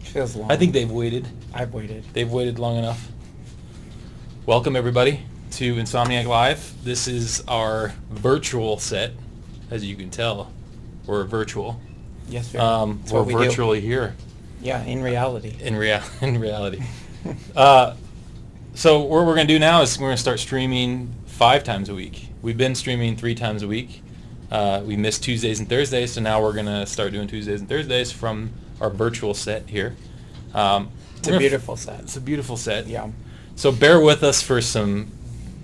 Feels long. I think they've waited. I've waited. They've waited long enough. Welcome, everybody, to Insomniac Live. This is our virtual set. As you can tell, we're virtual. Yes, sir. We're virtually here. Yeah, in reality. In reality. So what we're going to do now is we're going to start streaming 5 times a week. We've been streaming 3 times a week. We missed Tuesdays and Thursdays, so now we're going to start doing Tuesdays and Thursdays from our virtual set here. It's a beautiful set. It's a beautiful set. Yeah. So bear with us for some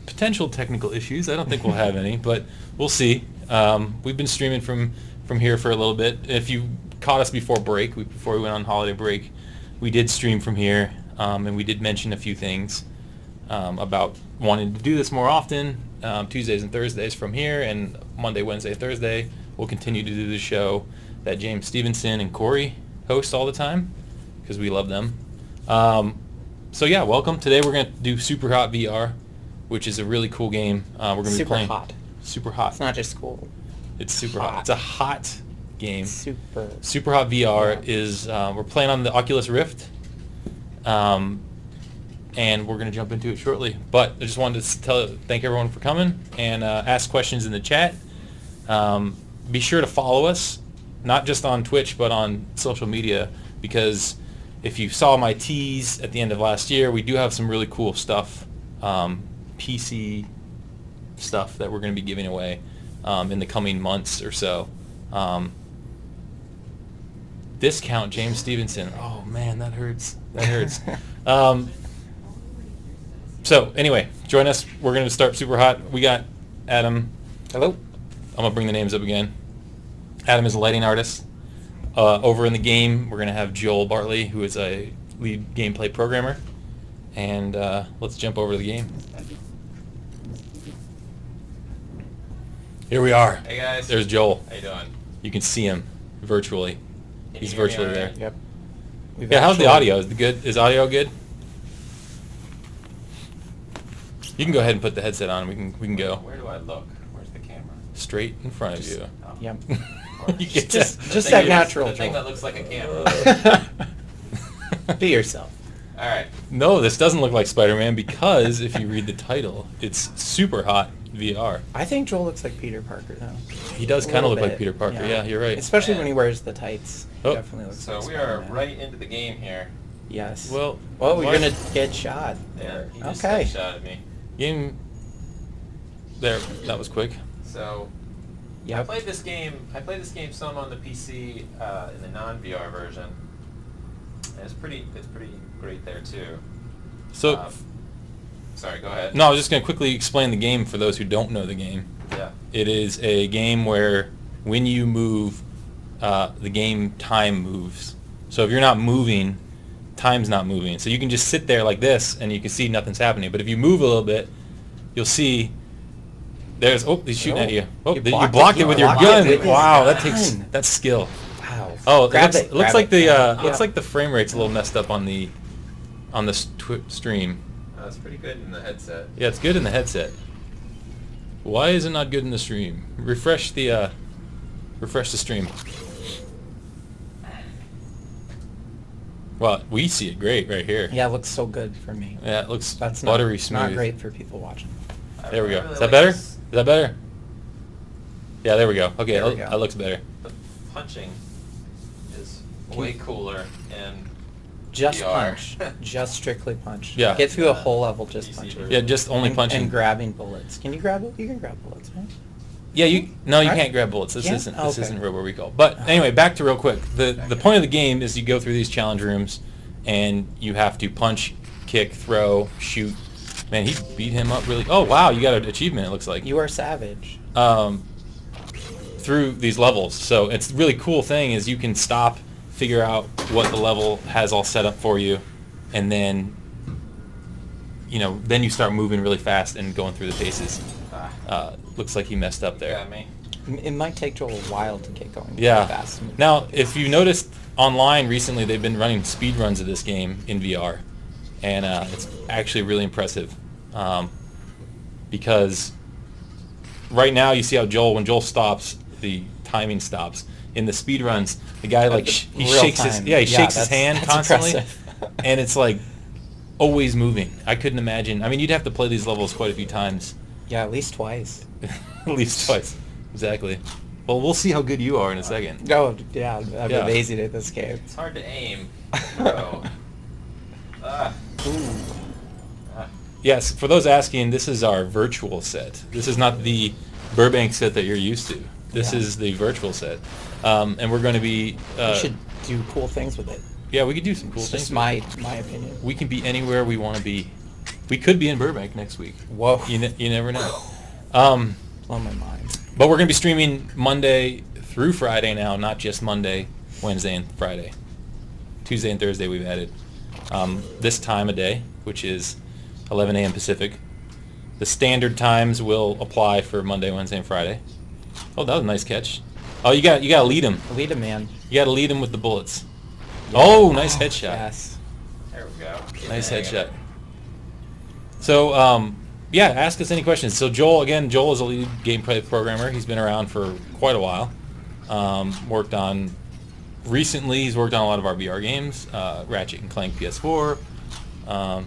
potential technical issues. I don't think we'll have any, but we'll see. We've been streaming from here for a little bit. If you caught us before we went on holiday break, we did stream from here, and we did mention a few things about wanting to do this more often, Tuesdays and Thursdays from here, and Monday, Wednesday, Thursday. We'll continue to do the show that James Stevenson and Corey host all the time because we love them. So yeah, welcome. Today we're going to do Superhot VR, which is a really cool game. We're going to be playing Super hot. It's not just cool. It's super hot. It's a hot game. Superhot VR is we're playing on the Oculus Rift, and we're going to jump into it shortly. But I just wanted to thank everyone for coming and ask questions in the chat. Be sure to follow us, not just on Twitch but on social media, because if you saw my tease at the end of last year, we do have some really cool stuff, PC stuff that we're going to be giving away in the coming months or so. Discount James Stevenson. Oh man, that hurts. So anyway, join us. We're going to start super hot. We got Adam. Hello. I'm going to bring the names up again. Adam is a lighting artist. Over in the game, we're going to have Joel Bartley, who is a lead gameplay programmer. And let's jump over to the game. Here we are. Hey guys. There's Joel. How you doing? You can see him virtually. He's you hear me virtually all there. right? Yep. Yeah, how's the audio? Is it good? Is audio good? You can go ahead and put the headset on. We can go. Where do I look? Where's the camera? Straight in front of you. Oh. Yep. You get Just that natural. The thing that looks like a camera. Be yourself. All right. No, this doesn't look like Spider-Man because if you read the title, it's Superhot VR. I think Joel looks like Peter Parker, though. He does A kind of little look like bit, Peter Parker. yeah. Yeah, you're right. Especially Yeah. when he wears the tights. He Oh. definitely looks So like we are Spider-Man. right into the game here. Yes. Well, we're why- going to get shot. Yeah. He just Okay. shot at me. Game. There, that was quick. So I Yep. played this game some on the PC in the non-VR version. And it's pretty great there too. So, Sorry, go ahead. no, I was just going to quickly explain the game for those who don't know the game. Yeah. It is a game where when you move, the game time moves. So if you're not moving, time's not moving. So you can just sit there like this and you can see nothing's happening. But if you move a little bit, you'll see he's shooting at you. Oh, You you blocked blocked it. it with You your blocked gun. it with Wow, his that's gun. skill. Wow. Oh, Grab it it. looks grab like it. the Yeah. looks like the frame rate's a little messed up on the stream. That's pretty good in the headset. Yeah, it's good in the headset. Why is it not good in the stream? Refresh the stream. Well, we see it great right here. Yeah, it looks so good for me. Yeah, it looks That's buttery not, smooth. not great for people watching. There we go. I really Is that like better? this. Is that better? Yeah, there we go. Okay, There we go. that looks better. The punching is way cooler and Just VR. punch. Just strictly punch. Yeah. Get through a whole level just PC punching. version. Yeah, just only punching. And grabbing bullets. Can you grab it? You can grab bullets, right? Yeah, you Right? can't grab bullets. This Can't? isn't Oh, this okay. isn't Robo Recall. But anyway, back to real quick. The point of the game is you go through these challenge rooms, and you have to punch, kick, throw, shoot. Man, he beat him up really. Oh wow, you got an achievement. It looks like You are savage. through these levels. So it's a really cool thing is you can stop, figure out what the level has all set up for you, and then then you start moving really fast and going through the paces. Looks like he messed up there. got me. It might take Joel a while to get going. Yeah. Fast. Now, if you noticed online recently, they've been running speed runs of this game in VR, and it's actually really impressive. Because right now you see how when Joel stops, the timing stops. in the speed runs, the guy like he Real shakes his time. he shakes his that's- hand that's constantly, impressive. and it's like always moving. I couldn't imagine. I mean, you'd have to play these levels quite a few times. Yeah, at least twice. At least twice. Exactly. Well, we'll see how good you are in a second. Oh, yeah, I'm Yeah. amazing at this game. It's hard to aim. Bro. Ooh. Yes, for those asking, this is our virtual set. This is not the Burbank set that you're used to. This Yeah. is the virtual set. And we're going to be... We should do cool things with it. Yeah, we could do some cool It's things. just my opinion. We can be anywhere we want to be. We could be in Burbank next week. Whoa. You never know. Blow my mind. But we're going to be streaming Monday through Friday now, not just Monday, Wednesday, and Friday. Tuesday and Thursday we've added this time of day, which is 11 a.m. Pacific. The standard times will apply for Monday, Wednesday, and Friday. Oh, that was a nice catch. Oh, you got to lead him. Lead a man. You got to lead him with the bullets. Oh, nice headshot. Yes. There we go. Nice Hang on. headshot. So, yeah, ask us any questions. So Joel is a lead gameplay programmer. He's been around for quite a while. Recently he's worked on a lot of our VR games, Ratchet and Clank PS4.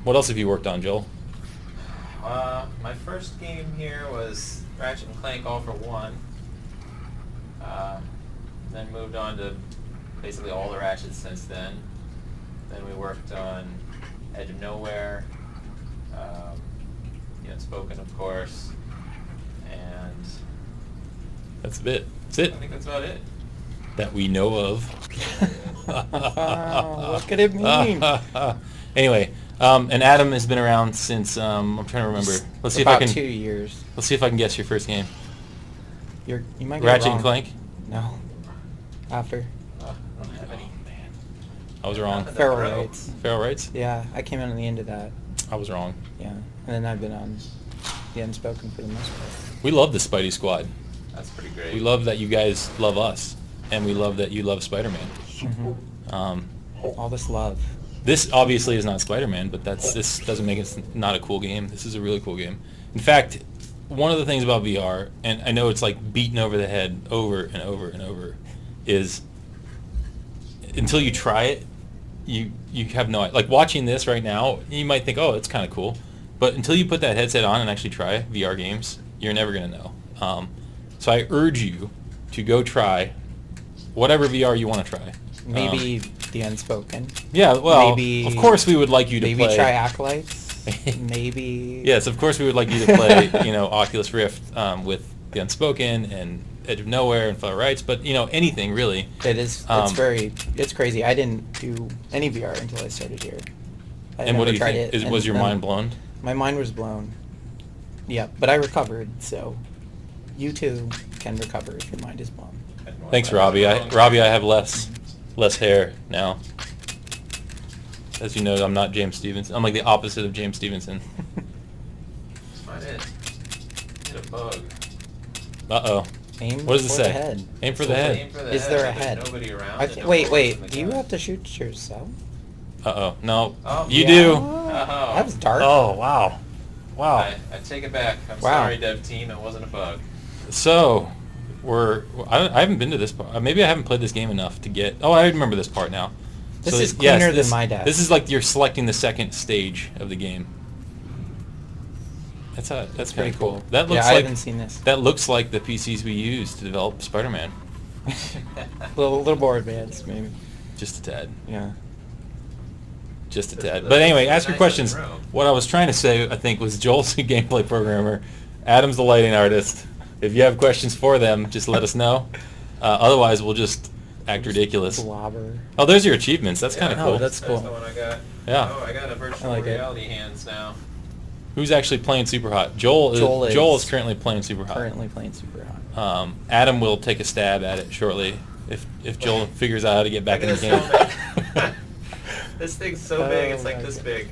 What else have you worked on, Joel? My first game here was Ratchet and Clank All for One. Then moved on to basically all the Ratchets since then. Then we worked on Edge of Nowhere, Unspoken, of course, and That's it. That's I it. think that's about it. That we know of. What could it mean? Anyway, and Adam has been around since I'm trying to remember. Let's see if I About can. 2 years. Let's see if I can guess your first game. You might get it Ratchet and wrong. Clank. No. After. I don't have any. Man, I was wrong. Nothing. Feral Pro. Rights. Feral Rights. Yeah, I came in on the end of that. I was wrong. Yeah, and then I've been on the Unspoken for the most part. We love the Spidey Squad. That's pretty great. We love that you guys love us, and we love that you love Spider-Man. Mhm. All this love. This obviously is not Spider-Man, but this doesn't make it not a cool game. This is a really cool game. In fact, one of the things about VR, and I know it's like beaten over the head over and over and over, is until you try it, you have no idea. Like watching this right now, you might think, oh, it's kind of cool, but until you put that headset on and actually try VR games, you're never gonna know. So I urge you to go try whatever VR you want to try. Maybe the Unspoken. Yeah, well, Maybe- of course we would like you to Maybe play. try Acolytes. Maybe. Yes, of course we would like you to play, Oculus Rift with the Unspoken and Edge of Nowhere and Feral Rights, but anything really. It is. It's crazy. I didn't do any VR until I started here. I And what do never you tried think? it, and Was your then mind blown? My mind was blown. Yeah, but I recovered. So, you too can recover if your mind is blown. Thanks, Robbie. I have less hair now. As you know, I'm not James Stevenson. I'm like the opposite of James Stevenson. Mine hit a bug. Uh-oh. Aim What does it for say? the head. Aim for So the aim head. for the Is head, there a but there's head? nobody around. I and thi- no wait, bullets wait. in the Do you gun. have to shoot yourself? Uh-oh. No. Oh, You yeah. do. Oh. That was dark. Oh, wow. Wow. I take it back. I'm Wow. sorry, dev team. It wasn't a bug. So, I haven't been to this part. Maybe I haven't played this game enough to get... Oh, I remember this part now. This So is yes, cleaner this- than my desk. This is like you're selecting the second stage of the game. That's Pretty kind of cool. cool. That looks I like haven't seen this. That looks like the PCs we use to develop Spider-Man. a little more advanced, maybe. Just a tad. Yeah. Just a This- tad. this But anyway, is ask your nice questions. looking room. What I was trying to say, I think, was Joel's a gameplay programmer. Adam's the lighting artist. If you have questions for them, just let us know. Otherwise, we'll just act ridiculous. Blobber. Oh, there's your achievements. That's kind of Oh, cool. that's cool. the one I got. Yeah. Oh, I got a virtual I like it. reality hands now. Who's actually playing Superhot? Joel is currently playing Superhot. Currently playing Superhot. Adam will take a stab at it shortly if Joel figures out how to get back in the Look game. at this. This thing's so big. It's Oh like my this God. big.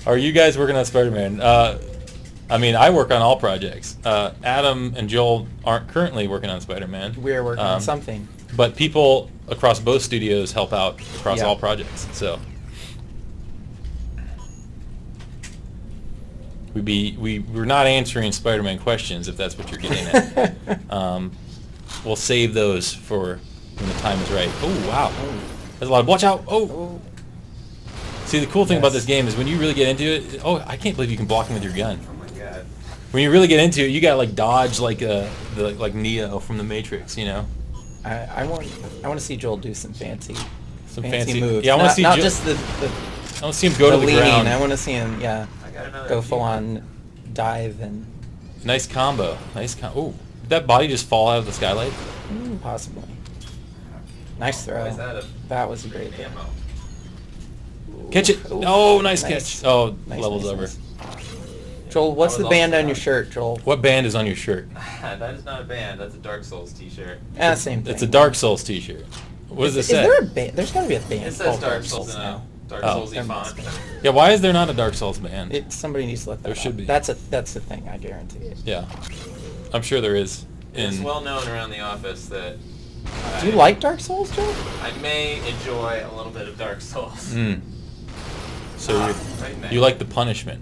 Are you guys working on Spider-Man? I work on all projects. Adam and Joel aren't currently working on Spider-Man. We're working on something. But people across both studios help out across Yeah. all projects. So we're not answering Spider-Man questions if that's what you're getting at. We'll save those for when the time is right. Oh, wow. There's a lot of... Watch out! Oh! See, the cool thing about this game is when you really get into it... Oh, I can't believe you can block him with your gun. Oh my god. When you really get into it, you gotta like dodge like like Neo from the Matrix, you know? I want to see Joel do some fancy Yeah, moves. I want to see not Joel, just the I want to see him go to the leaning. ground. I want to see him, I gotta know go that full on dive and Nice combo. Oh, did that body just fall out of the skylight? possibly. Nice throw. Why is that That was a great throw. ammo? Catch it! Ooh, Oh, nice nice. catch. Oh, Nice, level's nice, over. nice. Joel, what's That the was band also on your down. shirt, Joel? What band is on your shirt? That is not a band. That's a Dark Souls T-shirt. Same thing. It's a Dark Souls t-shirt. What does it Is say? there a band? There's got to be a band It says called Dark Souls in a now. Dark Oh. Souls-y There font. must be. Yeah, why is there not a Dark Souls band? Somebody needs to look that There up. should be. That's the thing. I guarantee it. Yeah. I'm sure there is. It's In well known around the office that Do you like Dark Souls, Joel? I may enjoy a little bit of Dark Souls. So Right there. you like the punishment.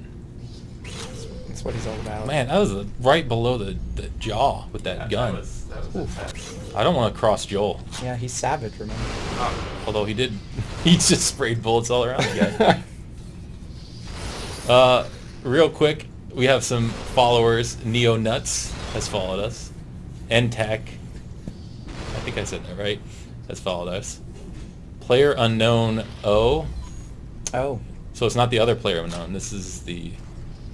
That's what he's all about. Man, that was right below the jaw with that Yeah, gun. That was intense. I don't want to cross Joel. Yeah, he's savage. Remember? Although he just sprayed bullets all around the guy. Real quick, we have some followers. Neo Nuts has followed us. NTAC, I think I said that right, has followed us. Player Unknown O. Oh. So it's not the other Player Unknown. This is the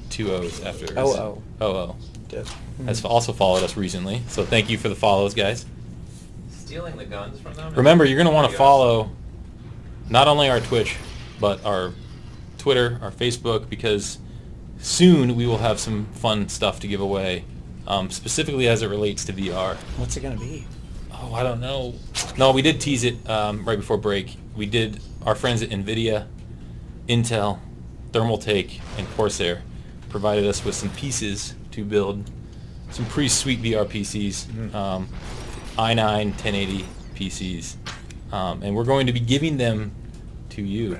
two O's after. OO. OO. Did. Has also followed us recently. So thank you for the follows, guys. Stealing the guns from them? Remember, you're going to want to Pretty follow awesome. not only our Twitch, but our Twitter, our Facebook, because soon we will have some fun stuff to give away, specifically as it relates to VR. What's it gonna be? Oh, I don't know. No, we did tease it right before break. We did, our friends at NVIDIA, Intel, Thermaltake, and Corsair provided us with some pieces to build some pretty sweet VR PCs, i9 1080 PCs, and we're going to be giving them to you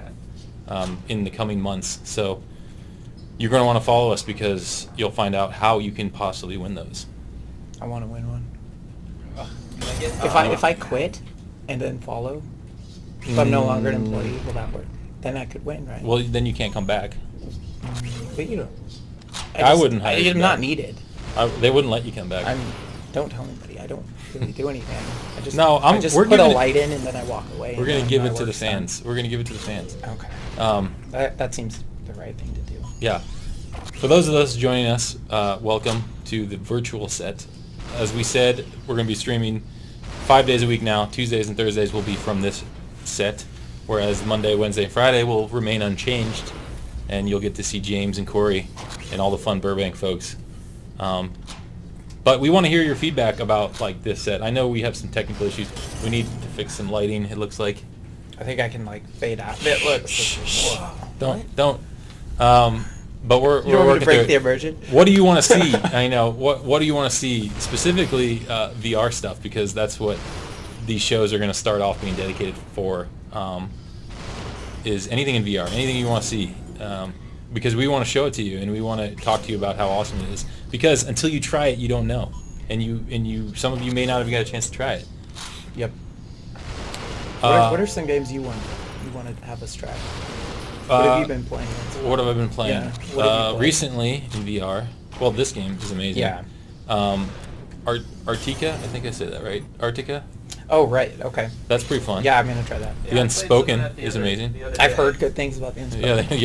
in the coming months. So you're going to want to follow us because you'll find out how you can possibly win those. I want to win one. Can I get, If I quit and then follow, if I'm no longer an employee, will that work? Then I could win, right? Well, then you can't come back. But you don't. I wouldn't hire you I'm not back. needed. They wouldn't let you come back. Don't tell anybody. I don't really do anything. I just No, I just we're put a giving it- light in and then I walk away. We're and going to then give my it to the work's done. fans. We're going to give it to the fans. Okay. That seems the right thing to do. Yeah. For those of us joining us, welcome to the virtual set. As we said, we're going to be streaming 5 days a week now. Tuesdays and Thursdays will be from this set, whereas Monday, Wednesday, and Friday will remain unchanged, and you'll get to see James and Corey and all the fun Burbank folks. But we want to hear your feedback about like this set. I know we have some technical issues. We need to fix some lighting, it looks like. I think I can like fade out. It looks. Don't. But we're You don't want me working to break through the it. immersion? What do you want to see? I know. What do you want to see specifically? VR stuff, because that's what these shows are going to start off being dedicated for. Is anything in VR, anything you want to see, because we want to show it to you and we want to talk to you about how awesome it is. Because until you try it, you don't know, and some of you may not have got a chance to try it. Yep. What are some games you want to have us try? What have you been playing? What have I been playing? Yeah, what have you played? Recently in VR. Well, this game is amazing. Yeah. Artica, I think I said that right. Artica. Oh right. Okay. That's pretty fun. Yeah, I'm gonna try that. Yeah, The I played Unspoken some of that is the amazing. other I've day. heard good things about the Insomniac.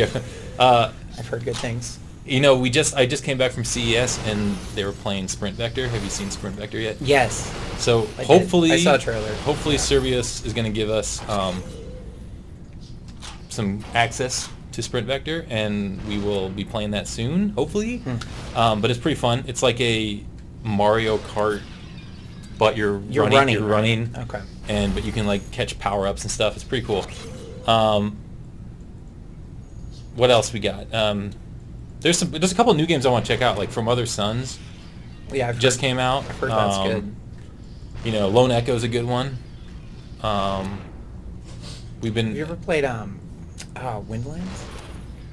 Yeah. I've heard good things. You know, I just came back from CES and they were playing Sprint Vector. Have you seen Sprint Vector yet? Yes. So I did. hopefully, I saw a trailer. Hopefully, Servius is going to give us some access to Sprint Vector, and we will be playing that soon. Hopefully, but it's pretty fun. It's like a Mario Kart, but you're running. You're running. Okay. But you can like catch power ups and stuff. It's pretty cool. What else we got? There's a couple of new games I want to check out, like From Other Suns. Yeah, I've Just heard, came out. I've heard that's good. You know, Lone Echo is a good one. We've been. Have you ever played Windlands?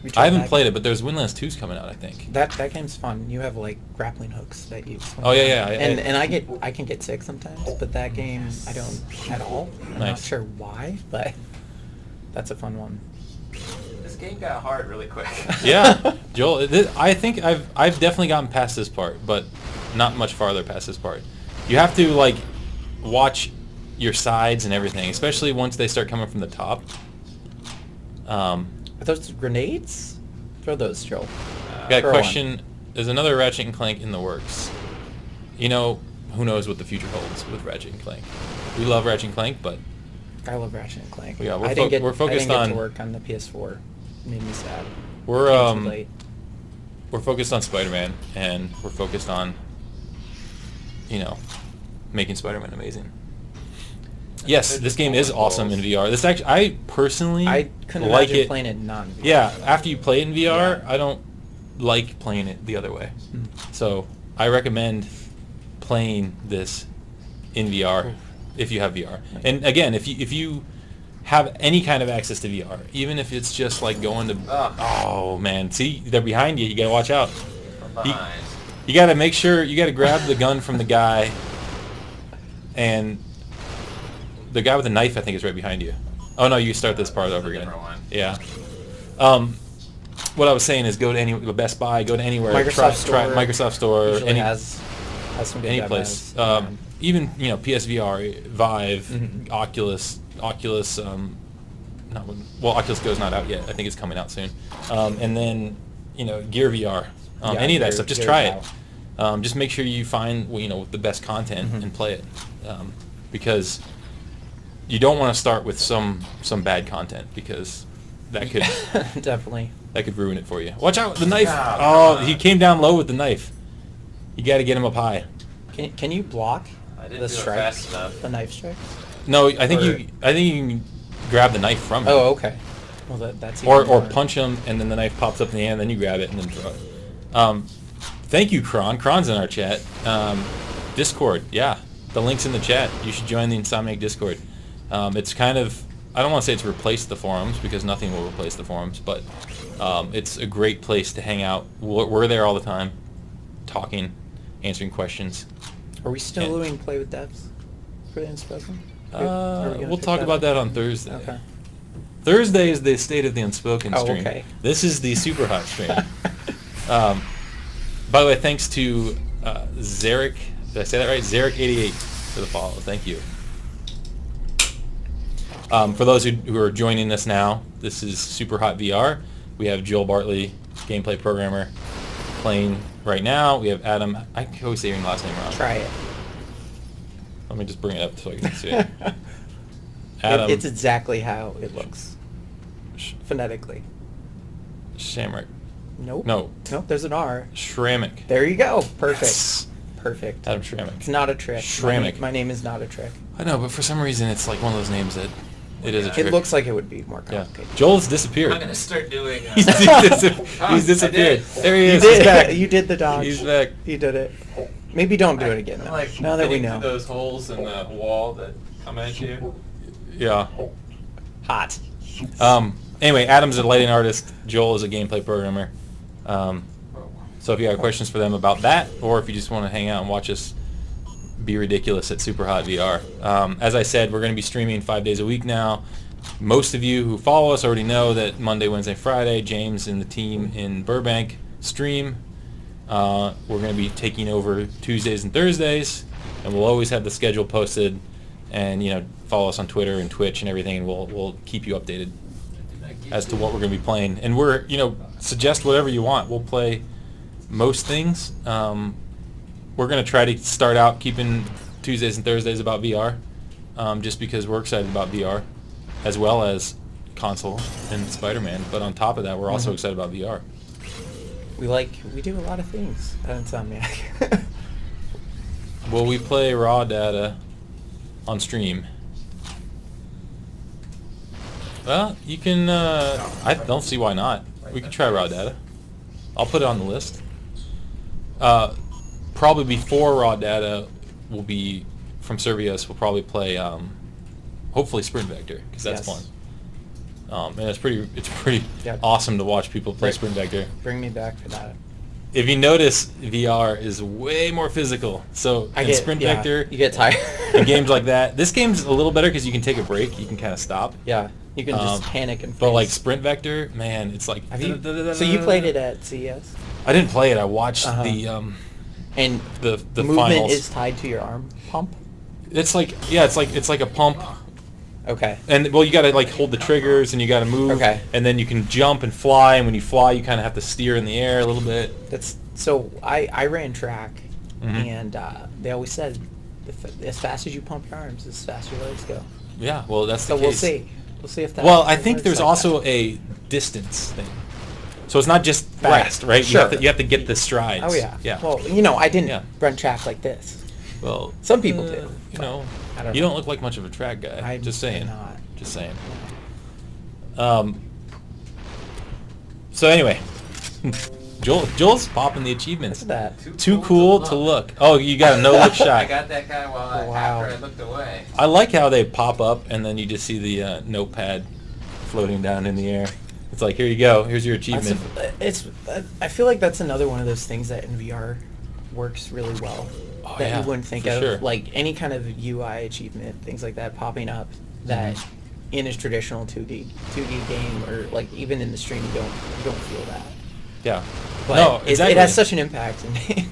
You tried I haven't that played game? it, but there's Windlands 2's coming out, I think. That game's fun. You have like grappling hooks that you. Swing Oh, yeah, around. yeah, And I can get sick sometimes, but that game I don't at all. I'm not Nice. sure why, but that's a fun one. This game got hard really quick. Yeah, Joel. I think I've definitely gotten past this part, but not much farther past this part. You have to like watch your sides and everything, especially once they start coming from the top. Are those grenades? Throw those, Joel. Got a throw question. There's another Ratchet and Clank in the works. You know, who knows what the future holds with Ratchet and Clank? We love Ratchet and Clank, but I love Ratchet and Clank. Yeah, I didn't get, we're focused I didn't on- get to work on the PS4. It made me sad. we're Came too late. we're focused on Spider-Man, and we're focused on, you know, making Spider-Man amazing. Yes, this game is awesome in VR. This actually, I personally I couldn't like imagine it. playing it non. Yeah, after you play it in VR, Yeah. I don't like playing it the other way. Mm. So I recommend playing this in VR if you have VR. And again, if you have any kind of access to VR, even if it's just like going to, oh man, see, they're behind you. You gotta watch out. From You, behind. you gotta make sure you gotta grab the gun from the guy, and the guy with the knife I think is right behind you. Oh no, you start this part This is over a again. different one. Yeah. What I was saying is go to Best Buy, go to anywhere, Microsoft try Store Microsoft Store, Usually has some good any demos. place. Yeah. Even PSVR, Vive, Mhm. Oculus, Oculus Go's not out yet. I think it's coming out soon. And then Gear VR, Yeah, any of that Gear- stuff. Just Gear try Now. it. Just make sure you find the best content Mhm. and play it, because you don't want to start with some bad content, because that could Definitely. that could ruin it for you. Watch out, the knife! Oh, Oh, come he on. came down low with the knife. You got to get him up high. Can you block I didn't the do it strike? fast enough. The knife strike? No, I think Or- you can grab the knife from him. Oh, okay. Well, that's Or even more- punch him, and then the knife pops up in the air, and then you grab it and then throw it. Thank you, Kron. Kron's in our chat. Discord, yeah. The link's in the chat. You should join the Insomniac Discord. It's kind of, I don't want to say it's replaced the forums, because nothing will replace the forums, but it's a great place to hang out. We're there all the time, talking, answering questions. Are we still Yeah. doing play with devs for the Unspoken? Are we gonna We'll pick talk about that on Thursday. Okay. Thursday is the State of the Unspoken Oh, stream. okay. This is the Superhot stream. By the way, thanks to Zarek. Did I say that right? Zarek88 for the follow. Thank you. For those who are joining us now, this is Superhot VR. We have Joel Bartley, gameplay programmer, playing right now. We have Adam. I always say your last name wrong. Try it. Let me just bring it up so I can see it. Adam It's exactly how it looks phonetically. Shamrock. Nope. No. Nope. There's an R. Shramik. There you go. Perfect. Yes. Perfect. Adam Shramik. It's not a trick. Shramik. My name is not a trick. I know, but for some reason it's like one of those names that it is a trick. It looks like it would be more Yeah. complicated. Joel's disappeared. I'm gonna start doing. He's disappeared. There he You is. He's did. back. You did the dodge. He's back. You did it. Maybe don't do it again. I'm Though. like Now that we fitting know. through those holes in the wall that come at you. Yeah. Hot. Anyway, Adam's a lighting artist. Joel is a gameplay programmer. So if you have questions for them about that, or if you just want to hang out and watch us be ridiculous at Superhot VR. As I said, we're going to be streaming 5 days a week now. Most of you who follow us already know that Monday, Wednesday, Friday, James and the team in Burbank stream. We're going to be taking over Tuesdays and Thursdays, and we'll always have the schedule posted. And follow us on Twitter and Twitch and everything, and we'll keep you updated as to what we're going to be playing. And we're suggest whatever you want. We'll play most things. We're going to try to start out keeping Tuesdays and Thursdays about VR, just because we're excited about VR, as well as console and Spider-Man. But on top of that, we're also Mhm. excited about VR. We do a lot of things at Insomniac. Will we play raw data on stream? Well, you can. I don't see why not. We could try raw data. I'll put it on the list. Probably before raw data will be from Servius. We'll probably play, hopefully Sprint Vector, because that's Yes. and it's pretty Yep. awesome to watch people play Right. Sprint Vector. Bring me back for that. If you notice, VR is way more physical. So in Sprint Vector, You get tired. in games like that, this game's a little better because you can take a break. You can kind of stop. Yeah, you can just panic and. But like freeze. Sprint Vector, man, it's like. Have you? So you played it at CES, I didn't play it. I watched Uh-huh. the and the movement finals. is tied to your arm pump. It's like it's like a pump. Okay. And well, you gotta like hold the triggers and you gotta move. Okay. And then you can jump and fly. And when you fly, you kind of have to steer in the air a little bit. That's so. I ran track, Mhm. and they always said, as fast as you pump your arms, as fast your legs go. Yeah. Well, that's So the we'll case. see. We'll see if that. Well, I think works there's like also that. a distance thing. So it's not just Right. fast, right? Sure. You have to get the strides. Oh yeah. Yeah. Well, I didn't Yeah. run track like this. Well, Some people do, You but know, I don't you know. don't look like much of a track guy. I'm just saying. not. Just saying. So anyway, Joel's popping the achievements. Look at that. Too cool to look. Oh, you got a no-look I shot. got that guy Wow. after I looked away. I like how they pop up and then you just see the notepad floating down in the air. It's like, here you go. Here's your achievement. I feel like that's another one of those things that in VR works really well. Oh, that yeah, you wouldn't think for of, sure. like any kind of UI achievement, things like that popping up that in a traditional 2D game or like even in the stream you don't feel that. Yeah. But No, it exactly. has such an impact in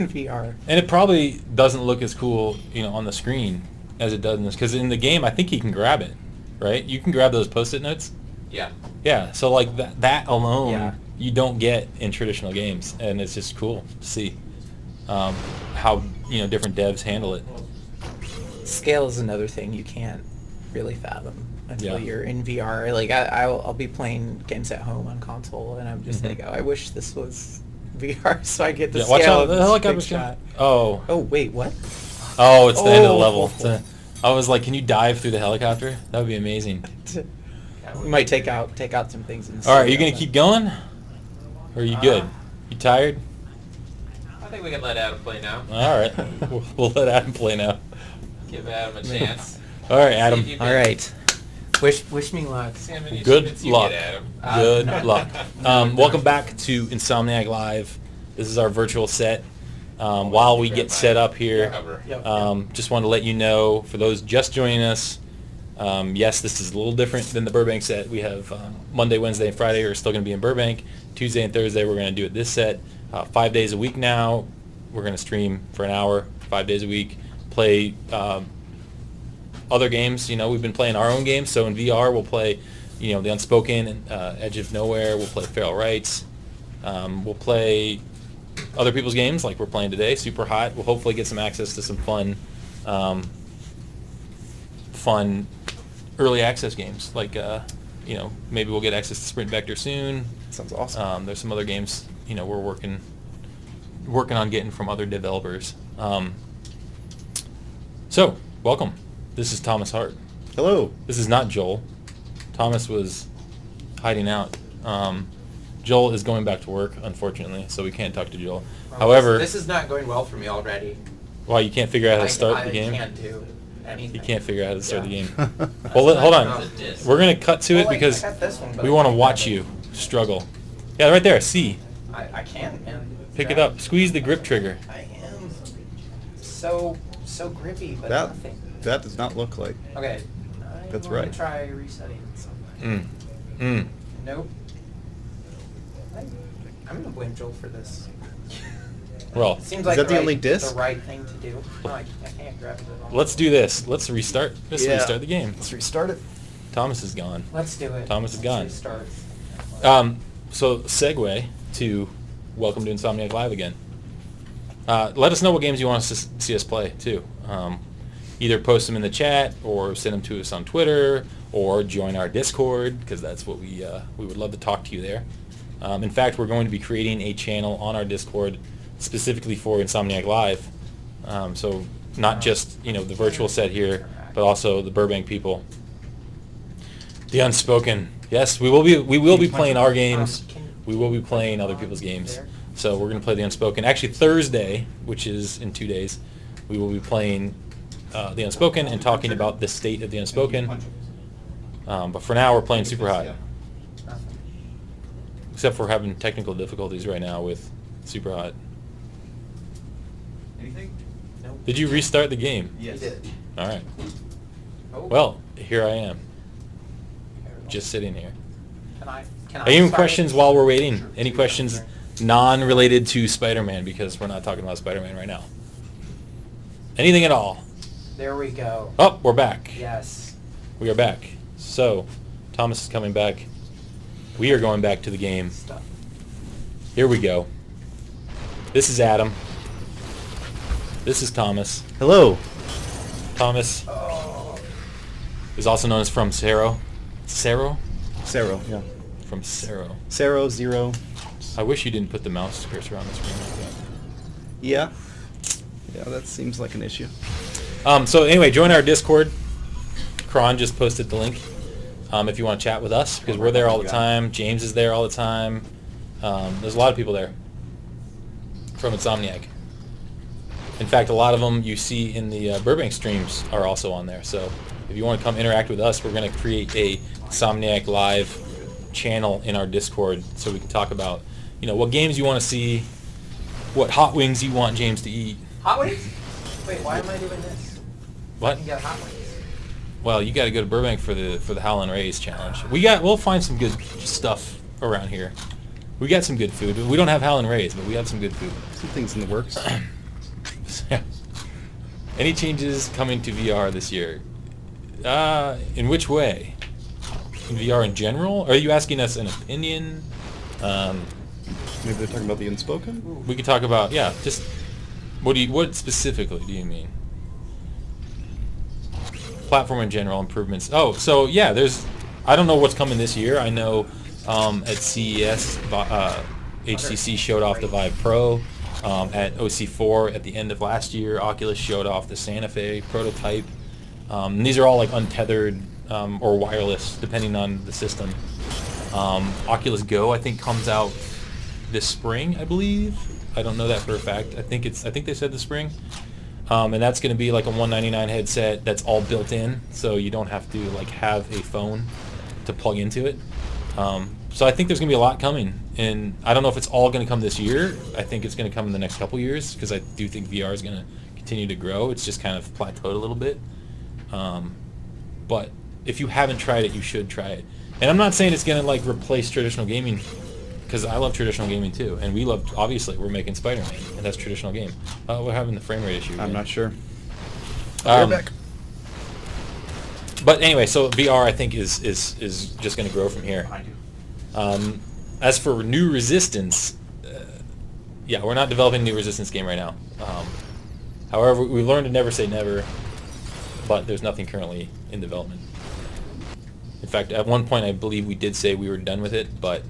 VR. And it probably doesn't look as cool, on the screen as it does in this. Because in the game, I think you can grab it, right? You can grab those Post-it notes. Yeah. Yeah. So like that alone, Yeah. you don't get in traditional games, and it's just cool to see how different devs handle it. Scale is another thing you can't really fathom until Yeah. you're in VR. Like I'll be playing games at home on console, and I'm just Mhm. like, oh, I wish this was VR so I get the Yeah, scale watch out! of The this helicopter's big coming. shot. Oh. Oh wait, what? Oh, it's the end of the Oh. level. I was like, can you dive through the helicopter? That would be amazing. We might take out some things in the All right, are you studio, gonna keep going, or are you good? You tired? I think we can let Adam play now. All right, we'll let Adam play now. Give Adam a chance. All right, See Adam. if you All right. Wish me luck. See how many Good achievements you luck. get, Adam. Good luck. Welcome back to Insomniac Live. This is our virtual set. While we get set up here, Yep. just want to let you know, for those just joining us, yes, this is a little different than the Burbank set. We have Monday, Wednesday, and Friday are still going to be in Burbank. Tuesday and Thursday we're going to do it this set. 5 days a week now. We're going to stream for an hour, 5 days a week. Play other games. We've been playing our own games. So in VR we'll play, The Unspoken and Edge of Nowhere. We'll play Feral Rights. We'll play other people's games like we're playing today, Superhot. We'll hopefully get some access to some fun early access games. Like, maybe we'll get access to Sprint Vector soon. Sounds awesome. There's some other games, we're working on getting from other developers. So, welcome. This is Thomas Hart. Hello. This is not Joel. Thomas was hiding out. Joel is going back to work, unfortunately, so we can't talk to Joel. However, this is not going well for me already. why you can't figure out how to start the game? I can't do anything. You can't figure out how to start Yeah. the game. Well, hold on. It's a disc. We're gonna cut to it Well, like, because I got this one, but we I want to can't watch grab it. you struggle. Yeah, right there. C. I can't, man. Pick it up. Squeeze the grip trigger. I am so grippy, but That nothing. that does not look like. Okay. That's I'm gonna right. Try resetting something. Nope. I'm gonna blame Joel for this. Well, It seems Is like that the right, only disc? the right thing to do. No, I can't grab it at all. let's do this. Let's restart. Let's Yeah. restart the game. Let's restart it. Thomas is gone. Let's do it. Thomas is Let's gone. Restart. So segue to welcome to Insomniac Live again. Let us know what games you want us to see us play too. Either post them in the chat or send them to us on Twitter or join our Discord, because that's what we would love to talk to you there. In fact, we're going to be creating a channel on our Discord specifically for Insomniac Live. So not just the virtual set here, but also the Burbank people. The Unspoken. Yes, we will be playing our games. We will be playing other people's games. So we're going to play The Unspoken. Actually, Thursday, which is in 2 days, we will be playing The Unspoken and talking about the state of The Unspoken. But for now, we're playing Superhot. Except for having technical difficulties right now with Superhot. Anything? Nope. Did you restart the game? Yes. He did. All right. Oh. Well, here I am, just sitting here. Can I Any start questions it? while we're waiting? Any questions non-related to Spider-Man, because we're not talking about Spider-Man right now? Anything at all? There we go. Oh, we're back. Yes. We are back. So, Thomas is coming back. We are going back to the game. Stuff. Here we go. This is Adam. This is Thomas. Hello. Thomas Oh. is also known as From Cerro. Cerro? Cerro, yeah. From Cerro. Cerro, Zero. I wish you didn't put the mouse cursor on the screen like that. Yeah. Yeah, that seems like an issue. So anyway, join our Discord. Kron just posted the link. If you want to chat with us, because we're there all the time. James is there all the time. There's a lot of people there from Insomniac. In fact, a lot of them you see in the Burbank streams are also on there. So if you want to come interact with us, we're going to create a Insomniac Live channel in our Discord so we can talk about, what games you want to see, what hot wings you want James to eat. Hot wings? Wait, why am I doing this? What? You got hot wings. Well, you got to go to Burbank for the Howlin' Rays challenge. We'll find some good stuff around here. We got some good food. We don't have Howlin' Rays, but we have some good food. Some things in the works. Yeah. Any changes coming to VR this year? In which way? In VR in general? Are you asking us an opinion? Maybe they're talking about the Unspoken? We could talk about, just what specifically do you mean? Platform in general improvements. Oh, so yeah, I don't know what's coming this year. I know at CES, HTC showed off the Vive Pro. At OC4 at the end of last year, Oculus showed off the Santa Fe prototype. And these are all like untethered or wireless, depending on the system. Oculus Go, I think, comes out this spring, I believe. I don't know that for a fact. I think they said this spring. And that's going to be like a $199 headset that's all built in, so you don't have to like have a phone to plug into it. So I think there's going to be a lot coming, and I don't know if it's all going to come this year. I think it's going to come in the next couple years, because I do think VR is going to continue to grow. It's just kind of plateaued a little bit. But if you haven't tried it, you should try it. And I'm not saying it's going to like replace traditional gaming, because I love traditional gaming too, and obviously we're making Spider-Man, and that's traditional game. We're having the frame rate issue again. I'm not sure. Back. But anyway, so VR I think is just going to grow from here. As for new Resistance, we're not developing a new Resistance game right now. However, we learned to never say never, but there's nothing currently in development. In fact, at one point I believe we did say we were done with it, but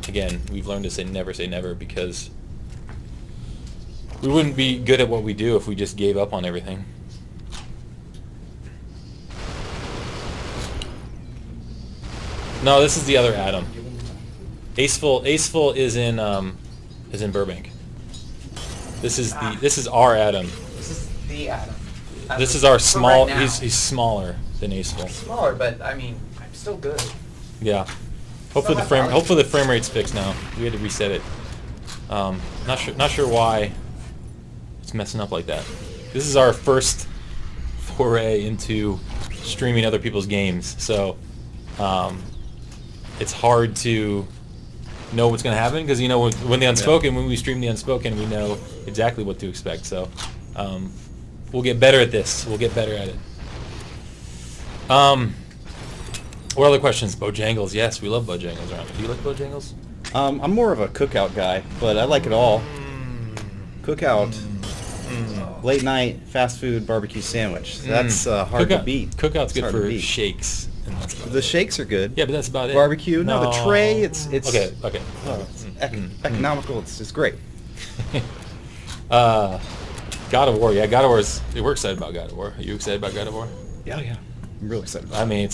again, we've learned to say never, because we wouldn't be good at what we do if we just gave up on everything. No, this is the other Adam. Aceful is in Burbank. This is our Adam. This is the Adam. This is our small. Right now. He's smaller than Aceful. Smaller, but I mean, I'm still good. Yeah. Hopefully the frame rate's fixed now. We had to reset it. Not sure why it's messing up like that. This is our first foray into streaming other people's games, so it's hard to know what's going to happen, because when the Unspoken, when we stream the Unspoken, we know exactly what to expect. So we'll get better at this. We'll get better at it. What other questions? Bojangles. Yes, we love Bojangles around here. Do you like Bojangles? I'm more of a cookout guy, but I like it all. Cookout, late night, fast food, barbecue sandwich. That's hard to beat. Cookout's good It's hard to for beat. shakes. And that's about The it. shakes are good. Yeah, but that's about it. Barbecue, no, the tray, it's Okay. oh, it's economical. It's great. God of War. Yeah, God of War we're excited about God of War. Are you excited about God of War? Yeah. I'm really excited about I mean,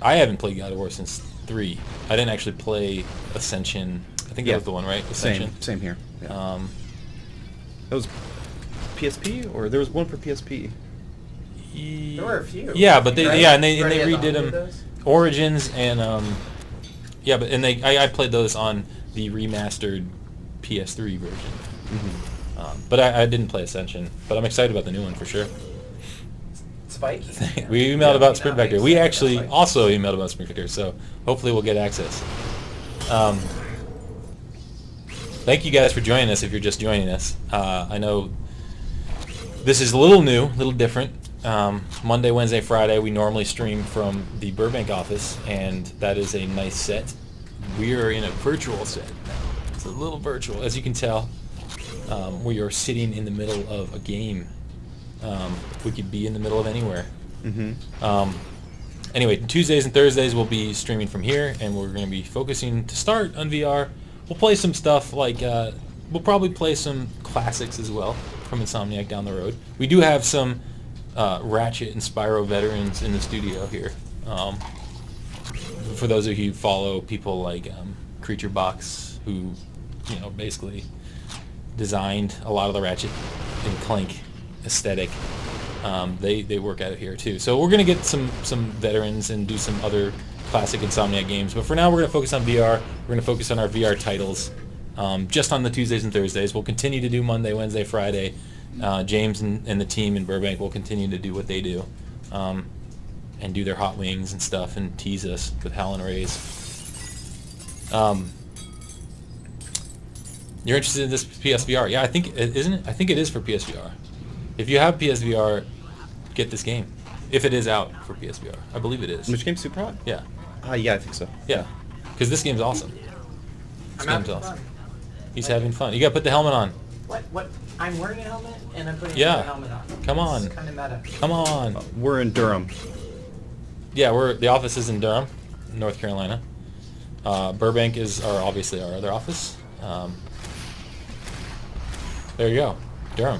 I haven't played God of War since 3. I didn't actually play Ascension. I think that was the one, right? Ascension. Same here. Yeah. That was PSP, or there was one for PSP. There were a few. Yeah, but they Right? and they Ready at the redid Home them. Windows? Origins and Yeah, but I played those on the remastered PS3 version. But I didn't play Ascension. But I'm excited about the new one for sure. Spike? We emailed about Sprint That Vector. makes We sense. actually Spike. also emailed about Sprint Vector, so hopefully we'll get access. Thank you guys for joining us if you're just joining us. I know this is a little new, a little different. Monday, Wednesday, Friday, we normally stream from the Burbank office, and that is a nice set. We are in a virtual set now. It's a little virtual, as you can tell. We are sitting in the middle of a game. We could be in the middle of anywhere. Anyway, Tuesdays and Thursdays we'll be streaming from here, and we're going to be focusing to start on VR. We'll play some stuff like, we'll probably play some classics as well from Insomniac down the road. We do have some Ratchet and Spyro veterans in the studio here. For those of you who follow people like Creature Box, who, basically designed a lot of the Ratchet and Clank aesthetic. They work at it here too. So we're gonna get some veterans and do some other classic Insomniac games. But for now, we're gonna focus on VR. We're gonna focus on our VR titles, just on the Tuesdays and Thursdays. We'll continue to do Monday, Wednesday, Friday. James and the team in Burbank will continue to do what they do, and do their hot wings and stuff and tease us with Howlin' Rays. You're interested in this PSVR? Yeah, I think isn't it? I think it is for PSVR. If you have PSVR, get this game. If it is out for PSVR, I believe it is. Which game, Superhot? Yeah, Yeah, I think so. yeah, because this game's awesome. This I'm game's having awesome. fun. He's having fun. You gotta put the helmet on. What? I'm wearing a helmet and I'm putting Yeah. the helmet on. Come on. It's kind of meta. Come on. We're in Durham. Yeah, the office is in Durham, North Carolina. Burbank is obviously our other office. There you go, Durham.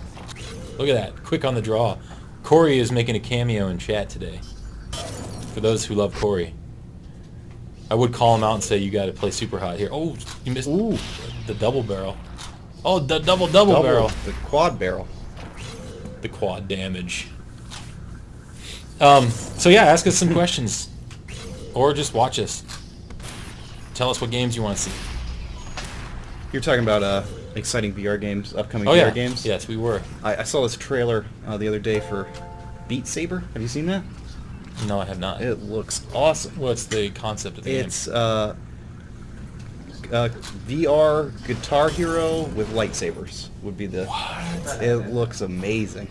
Look at that, quick on the draw. Corey is making a cameo in chat today. For those who love Corey, I would call him out and say you got to play Superhot here. Oh, you missed the double barrel. Oh, the double barrel. The quad barrel. The quad damage. So yeah, ask us some questions, or just watch us. Tell us what games you want to see. You're talking about exciting VR games, upcoming Oh VR yeah, games? yes, we were. I saw this trailer the other day for Beat Saber. Have you seen that? No, I have not. It looks awesome. What's the concept of the It's VR Guitar Hero with lightsabers would be the... What? It looks amazing.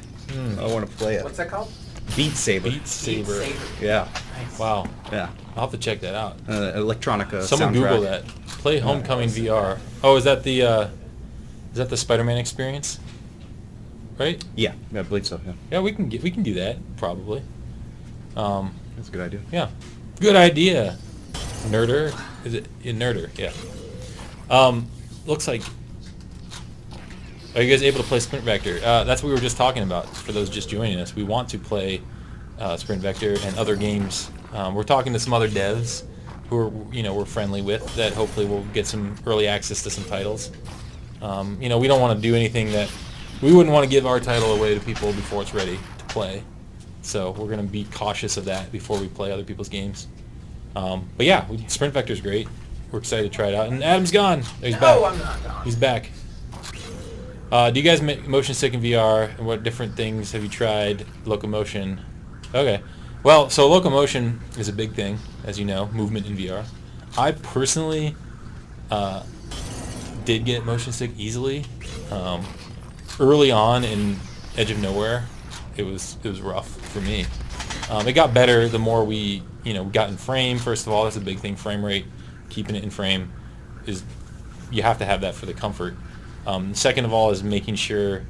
I want to play it. What's that called? Beat Saber. Beat Saber. Beat Saber. Yeah. Nice. Wow. Yeah. I'll have to check that out. Electronica Someone soundtrack. Google that. Play Homecoming VR. Oh, is that the Spider-Man experience? Right? Yeah, I believe so. Yeah, Yeah, we can do that probably. that's a good idea. Yeah. Good idea. Nerder. Is it in Nerder? Yeah. Looks like. Are you guys able to play Sprint Vector? That's what we were just talking about. For those just joining us, we want to play Sprint Vector and other games. We're talking to some other devs who are, we're friendly with, that hopefully will get some early access to some titles. We don't want to do anything that we wouldn't want to give our title away to people before it's ready to play. So we're going to be cautious of that before we play other people's games. But yeah, Sprint Vector's great. We're excited to try it out. And Adam's gone. He's back. No, I'm not gone. He's back. Do you guys make motion sick in VR, and what different things have you tried? Locomotion. Okay. Well, so locomotion is a big thing, as you know, movement in VR. I personally did get motion sick easily. Early on in Edge of Nowhere, it was rough for me. It got better the more we got in frame. First of all, that's a big thing. Frame rate, keeping it in frame, you have to have that for the comfort. Second of all is making sure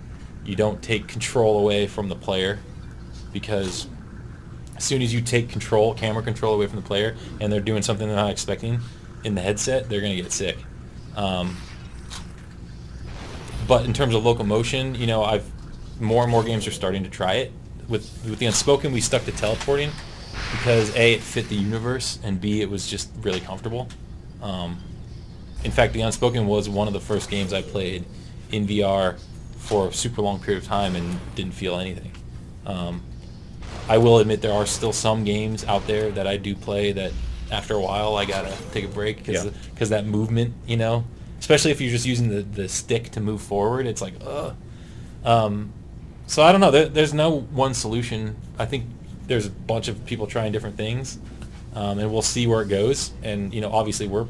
you don't take control away from the player, because as soon as you take camera control away from the player, and they're doing something they're not expecting in the headset, they're going to get sick. But in terms of locomotion, more and more games are starting to try it. With the Unspoken, we stuck to teleporting because A, it fit the universe, and B, it was just really comfortable. In fact, the Unspoken was one of the first games I played in VR for a super long period of time and didn't feel anything. I will admit there are still some games out there that I do play that after a while I gotta take a break because Yeah. that movement, especially if you're just using the stick to move forward, it's like ugh. So I don't know. There's no one solution. I think there's a bunch of people trying different things, and we'll see where it goes. And obviously we're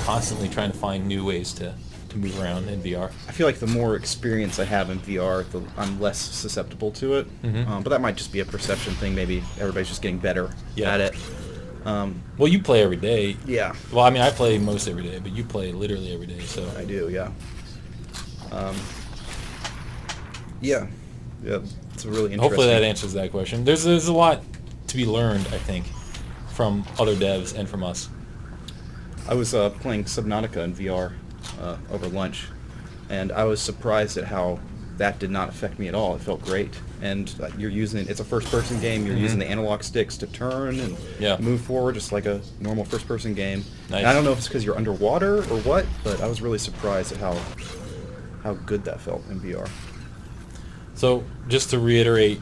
constantly trying to find new ways to move around in VR. I feel like the more experience I have in VR, I'm less susceptible to it. Mhm. But that might just be a perception thing. Maybe everybody's just getting better at it. Well, you play every day. Yeah, Well, I mean, I play most every day, but you play literally every day. So I do. Yeah. Yeah. It's a really interesting. hopefully that answers that question. There's a lot to be learned, I think, from other devs and from us. I was playing Subnautica in VR over lunch, and I was surprised at how that did not affect me at all. It felt great. And it's a first-person game. You're using the analog sticks to turn and move forward, just like a normal first-person game. Nice. And I don't know if it's because you're underwater or what, but I was really surprised at how good that felt in VR. So just to reiterate,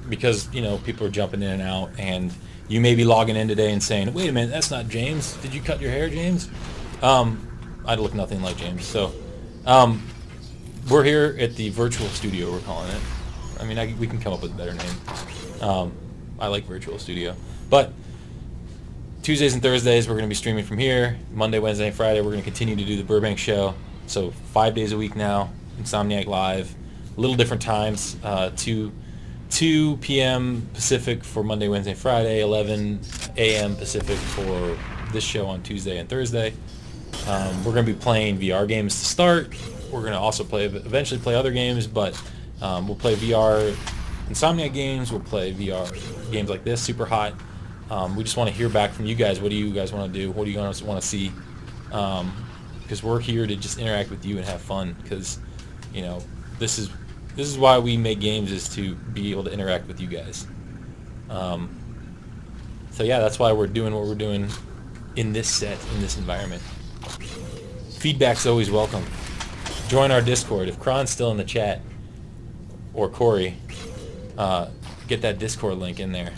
because people are jumping in and out, and you may be logging in today and saying, "Wait a minute, that's not James. Did you cut your hair, James?" I look nothing like James. So we're here at the virtual studio. We're calling it. I mean, we can come up with a better name. I like virtual studio, but Tuesdays and Thursdays we're going to be streaming from here. Monday, Wednesday, and Friday we're going to continue to do the Burbank show. So 5 days a week now, Insomniac Live. A little different times, 2 p.m. Pacific for Monday, Wednesday, Friday, 11 a.m. Pacific for this show on Tuesday and Thursday. We're going to be playing VR games to start. We're going to also eventually play other games, but we'll play VR Insomniac games. We'll play VR games like this, Superhot. We just want to hear back from you guys. What do you guys want to do? What do you guys want to see? Because we're here to just interact with you and have fun, because this is why we make games, is to be able to interact with you guys. So yeah, that's why we're doing what we're doing in this set, in this environment. Feedback's always welcome. Join our Discord. If Kron's still in the chat, or Corey, get that Discord link in there.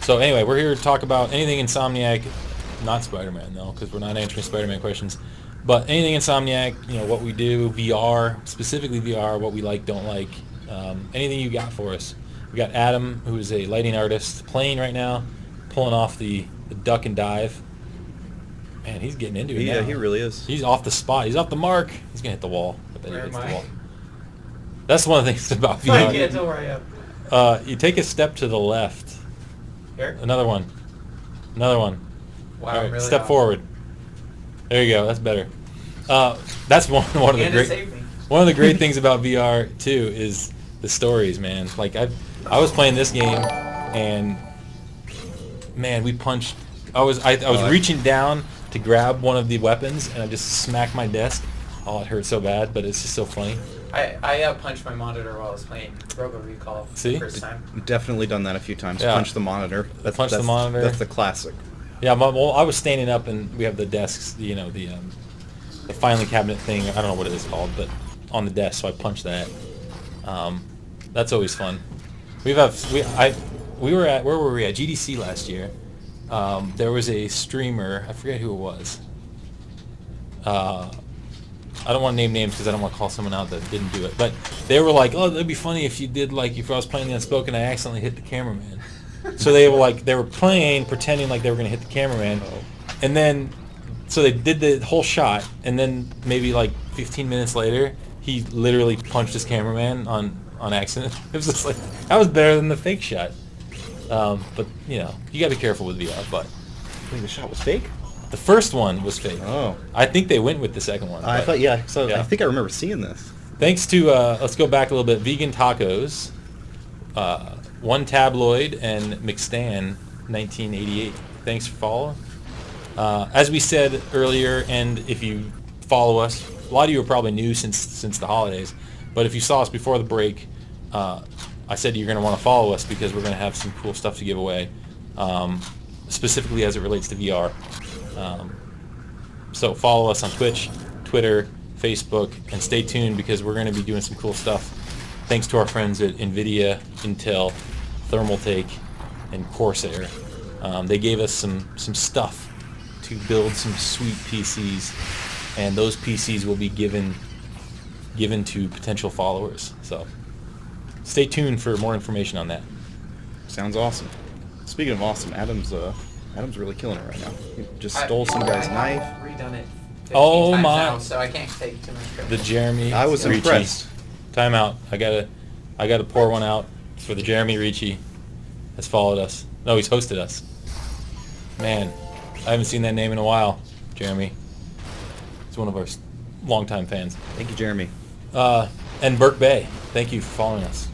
So anyway, we're here to talk about anything Insomniac, not Spider-Man though, because we're not answering Spider-Man questions. But anything Insomniac, what we do, VR, specifically VR, what we like, don't like, anything you got for us. We got Adam, who is a lighting artist, playing right now, pulling off the duck and dive. Man, he's getting into it now. Yeah, he really is. He's off the spot. He's off the mark. He's going to hit the wall. I bet he Where hits am the I? wall. That's one of the things about VR. I can't tell where I am. You take a step to the left. Here? Another one. Another one. Wow, All right, I'm really step off. forward. There you go. That's better. That's one of the And great. it saved me. One of the great things about VR too is the stories, man. Like I was playing this game, and man, we punched. I was reaching down to grab one of the weapons, and I just smacked my desk. Oh, it hurt so bad, but it's just so funny. I punched my monitor while I was playing Robo Recall for See? the first time. I've definitely done that a few times. Yeah. Punch the monitor. Punch the monitor. That's the classic. Yeah, well, I was standing up, and we have the desks, the filing cabinet thing. I don't know what it is called, but on the desk, so I punched that. That's always fun. We were at, where were we at? GDC last year. There was a streamer, I forget who it was. I don't want to name names because I don't want to call someone out that didn't do it. But they were like, "Oh, that'd be funny if you did, like, if I was playing the Unspoken, I accidentally hit the cameraman." So they were playing, pretending like they were going to hit the cameraman, and then so they did the whole shot, and then maybe like 15 minutes later, he literally punched his cameraman on accident. It was just like, that was better than the fake shot. But you got to be careful with VR. But I think the shot was fake. the first one was fake. Oh. I think they went with the second one. I but- thought, yeah. So yeah. I think I remember seeing this. Thanks to, let's go back a little bit, Vegan Tacos, One Tabloid, and McStan, 1988. Thanks for following. As we said earlier, and if you follow us, a lot of you are probably new since the holidays, but if you saw us before the break, I said you're going to want to follow us because we're going to have some cool stuff to give away, specifically as it relates to VR. So follow us on Twitch, Twitter, Facebook, and stay tuned because we're going to be doing some cool stuff. Thanks to our friends at NVIDIA, Intel, Thermaltake, and Corsair. They gave us some stuff to build some sweet PCs, and those PCs will be given to potential followers. So stay tuned for more information on that. Sounds awesome. Speaking of awesome, Adam's really killing it right now. He just stole some guy's knife. I've redone it 15 Oh times my. now, so I can't take too much credit. The Jeremy I was Ricci. impressed. Time out. I gotta pour one out for the Jeremy Ricci. Has followed us. No, he's hosted us. Man, I haven't seen that name in a while. Jeremy. He's one of our longtime fans. Thank you, Jeremy. And Burke Bay, thank you for following us.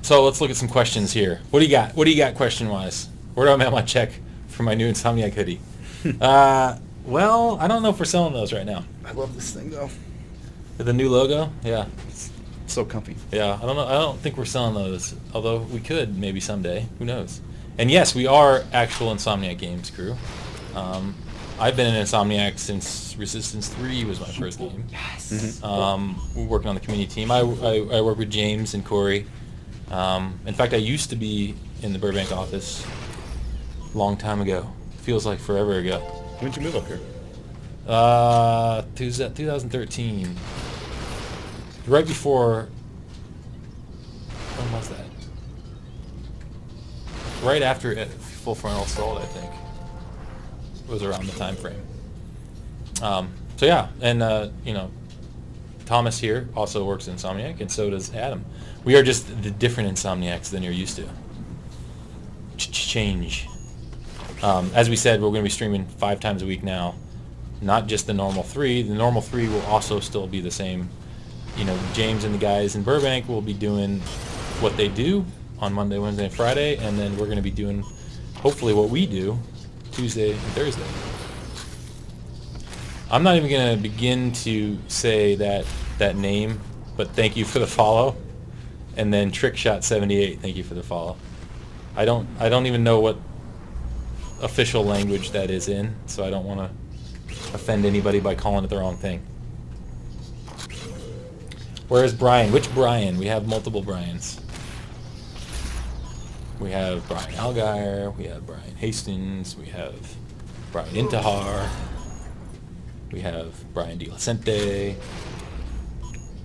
So let's look at some questions here. What do you got? What do you got question-wise? Where do I mail my check for my new Insomniac hoodie? Well, I don't know if we're selling those right now. I love this thing though. The new logo? Yeah. It's so comfy. Yeah, I don't know. I don't think we're selling those, although we could maybe someday. Who knows? And yes, we are actual Insomniac Games crew. I've been in Insomniac since Resistance 3 was my first game. Yes. We're working on the community team. I work with James and Corey. In fact, I used to be in the Burbank office a long time ago. Feels like forever ago. When did you move up here? 2013. Right before... When was that? Right after Full Frontal Assault, I think. Was around the time frame. So yeah, and Thomas here also works in Insomniac, and so does Adam. We are just the different Insomniacs than you're used to. Change. As we said, we're going to be streaming 5 times a week now. Not just the normal 3. The normal 3 will also still be the same. James and the guys in Burbank will be doing what they do on Monday, Wednesday, and Friday, and then we're going to be doing, hopefully, what we do Tuesday and Thursday. I'm not even going to begin to say that name, but thank you for the follow. And then Trickshot78, thank you for the follow. I don't even know what official language that is in, so I don't want to offend anybody by calling it the wrong thing. Where's Brian? Which Brian? We have multiple Brians. We have Brian Algeier, we have Brian Hastings, we have Brian Intihar, we have Brian De La Sente,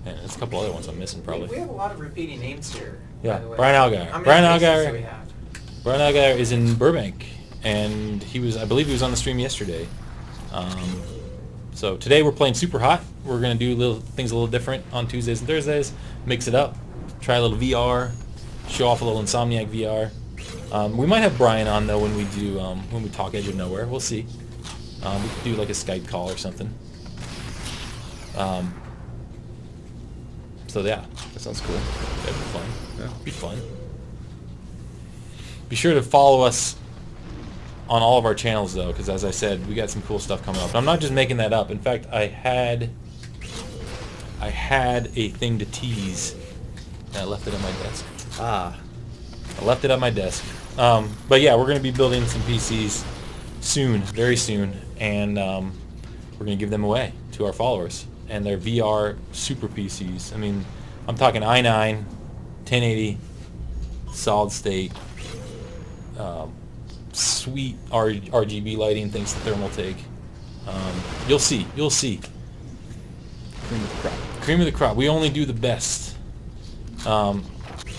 and there's a couple other ones I'm missing probably. We have a lot of repeating names here. Yeah, by the way. Brian Algeier. How many Brian faces Algeier. do we have? Brian Algeier is in Burbank, and I believe he was on the stream yesterday. So today we're playing Superhot. We're going to do things a little different on Tuesdays and Thursdays, mix it up, try a little VR, show off a little Insomniac VR. We might have Brian on though when we talk Edge of Nowhere. We'll see. We could do like a Skype call or something. So yeah, That sounds cool. that'd be fun. Yeah. Be fun. Be sure to follow us on all of our channels though, because as I said, we got some cool stuff coming up. And I'm not just making that up. In fact, I had a thing to tease, and I left it at my desk. Ah. I left it at my desk. But yeah, we're going to be building some PCs soon, very soon, and we're going to give them away to our followers. And they're VR super PCs. I mean, I'm talking i9, 1080, solid state, sweet RGB lighting, thanks to Thermal Take. You'll see. Cream of the crop. Cream of the crop. We only do the best. And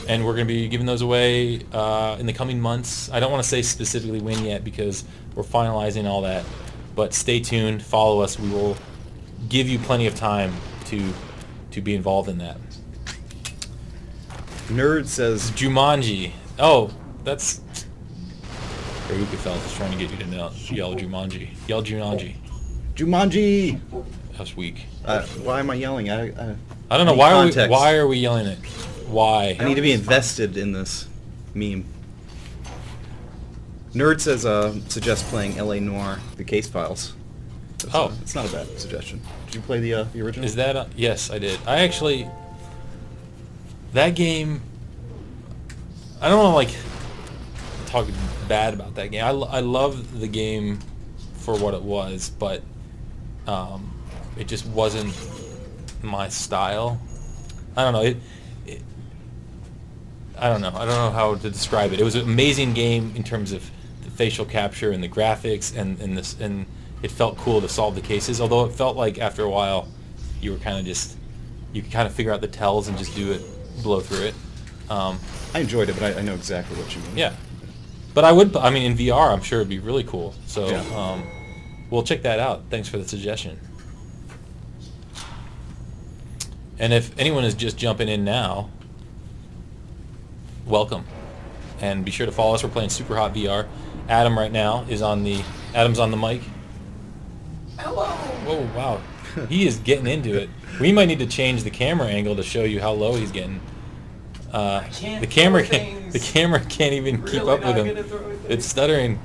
we're going to be giving those away in the coming months. I don't want to say specifically when yet because we're finalizing all that. But stay tuned. Follow us. We will give you plenty of time to be involved in that. Nerd says Jumanji. Oh, that's... Haruka Felt is trying to get you to yell Jumanji. Yell Jumanji. Jumanji. That's weak. Why am I yelling? I don't know. need Why context. are we yelling it? Why? I need to be invested in this meme. Nerd says suggest playing L.A. Noire, the Case Files. Oh. It's not a bad suggestion. Did you play the original? Is that... yes, I did. I actually... That game... I don't want to, talk bad about that game. I love the game for what it was, but it just wasn't my style. I don't know. I don't know how to describe it. It was an amazing game in terms of the facial capture and the graphics and it felt cool to solve the cases. Although it felt like after a while, you were kind of you could kind of figure out the tells and just do it, blow through it. I enjoyed it, but I know exactly what you mean. Yeah, but I mean, in VR, I'm sure it'd be really cool. So Yeah. we'll check that out. Thanks for the suggestion. And if anyone is just jumping in now, welcome. And be sure to follow us. We're playing Superhot VR. Adam right now is Adam's on the mic. Hello. Oh, wow. He is getting into it. We might need to change the camera angle to show you how low he's getting. I can't the camera throw can't, things. the camera can't even keep Really up with not him. gonna throw things. It's stuttering.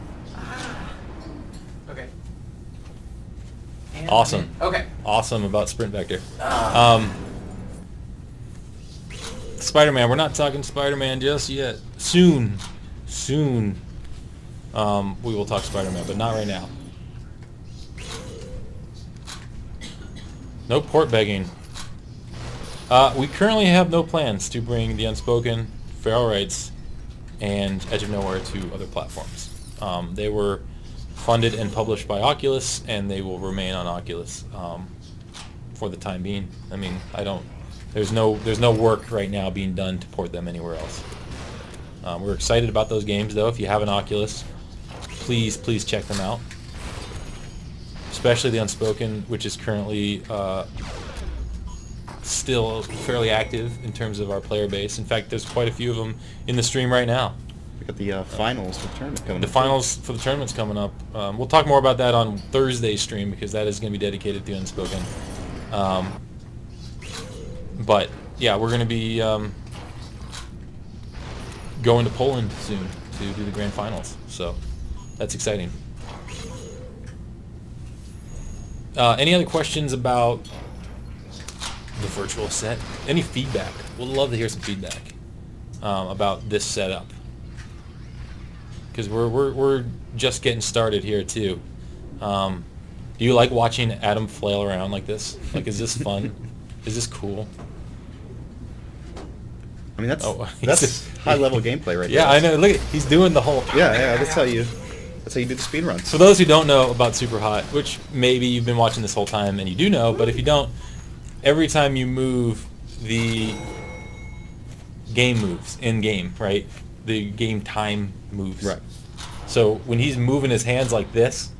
Okay. And Awesome. Okay. Awesome about Sprint Vector. Ah. Spider-Man. We're not talking Spider-Man just yet. Soon. We will talk Spider-Man, but not right now. No port begging. We currently have no plans to bring The Unspoken, Feral Rights, and Edge of Nowhere to other platforms. They were funded and published by Oculus, and they will remain on Oculus for the time being. I mean, there's no work right now being done to port them anywhere else. We're excited about those games, though. If you have an Oculus, please check them out. Especially The Unspoken, which is currently still fairly active in terms of our player base. In fact, there's quite a few of them in the stream right now. We got the finals for the tournament coming The up. finals for the tournament's coming up. We'll talk more about that on Thursday's stream because that is going to be dedicated to Unspoken. But yeah, we're going to be going to Poland soon to do the grand finals. So that's exciting. Any other questions about the virtual set? Any feedback? We'd love to hear some feedback about this setup. Because we're just getting started here too. Do you like watching Adam flail around like this? Like, is this fun? Is this cool? I mean, that's he's- high level gameplay right Yeah, there. I know. Look, he's doing the whole. Yeah, that's how you do the speed runs. For those who don't know about Superhot, which maybe you've been watching this whole time and you do know, but if you don't, every time you move, the game moves in game, right? The game time moves. Right. So when he's moving his hands like this,